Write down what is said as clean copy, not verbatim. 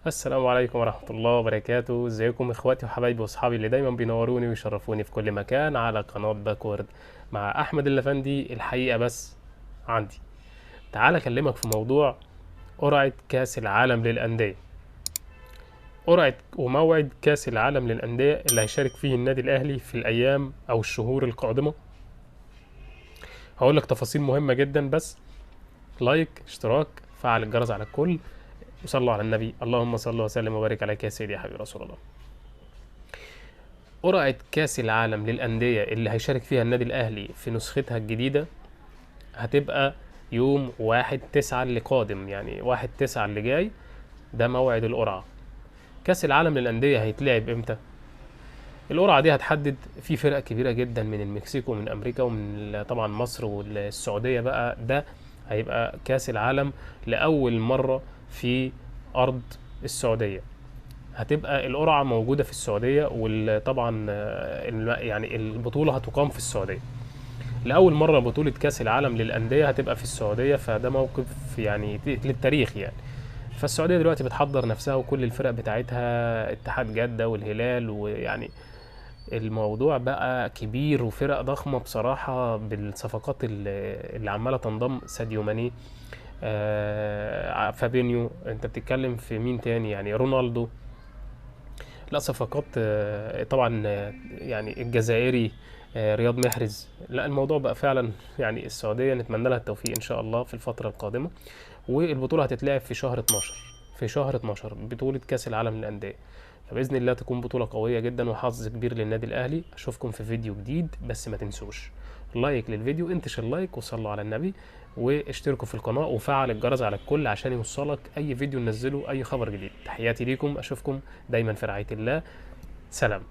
السلام عليكم ورحمة الله وبركاته. ازيكم اخواتي وحبايبي واصحابي اللي دايما بينوروني ويشرفوني في كل مكان على قناة باكورد مع احمد الافندي. الحقيقة بس عندي تعال اكلمك في موضوع قرعة كاس العالم للأندية. قرعة وموعد كاس العالم للأندية اللي هيشارك فيه النادي الأهلي في الأيام أو الشهور القادمة. هقول لك تفاصيل مهمة جدا، بس لايك، اشتراك، فعل الجرس على الكل، وصلوا على النبي. اللهم صل وسلم وبارك عليك يا سيدي يا حبيبي رسول الله. قرعة كأس العالم للأندية اللي هيشارك فيها النادي الأهلي في نسختها الجديدة هتبقى يوم 1/9 اللي قادم، يعني 1/9 اللي جاي، ده موعد القرعة. كأس العالم للأندية هيتلعب امتى؟ القرعة دي هتحدد في فرق كبيرة جدا من المكسيك ومن أمريكا ومن طبعا مصر والسعودية. بقى ده هيبقى كأس العالم لأول مرة في أرض السعودية. هتبقى القرعة موجودة في السعودية، وطبعا يعني البطولة هتقام في السعودية لأول مرة. بطولة كأس العالم للأندية هتبقى في السعودية، فده موقف يعني للتاريخ يعني. فالسعودية دلوقتي بتحضر نفسها وكل الفرق بتاعتها، اتحاد جدة والهلال، ويعني الموضوع بقى كبير وفرق ضخمة بصراحة بالصفقات اللي عمالة تنضم. ساديو ماني، فابينيو، انت بتتكلم في مين تاني؟ يعني رونالدو. لا صفقات طبعا يعني الجزائري رياض محرز. لا الموضوع بقى فعلا يعني السعودية نتمنى لها التوفيق إن شاء الله في الفترة القادمة. والبطولة هتتلعب في شهر 12، في شهر 12 بطولة كأس العالم للأندية. فبإذن الله تكون بطولة قوية جدا وحظ كبير للنادي الأهلي. أشوفكم في فيديو جديد، بس ما تنسوش لايك للفيديو، انتشر لايك وصلوا على النبي، واشتركوا في القناة وفعل الجرس على الكل عشان يوصلك أي فيديو ننزله، أي خبر جديد. تحياتي ليكم، أشوفكم دايما في رعاية الله. سلام.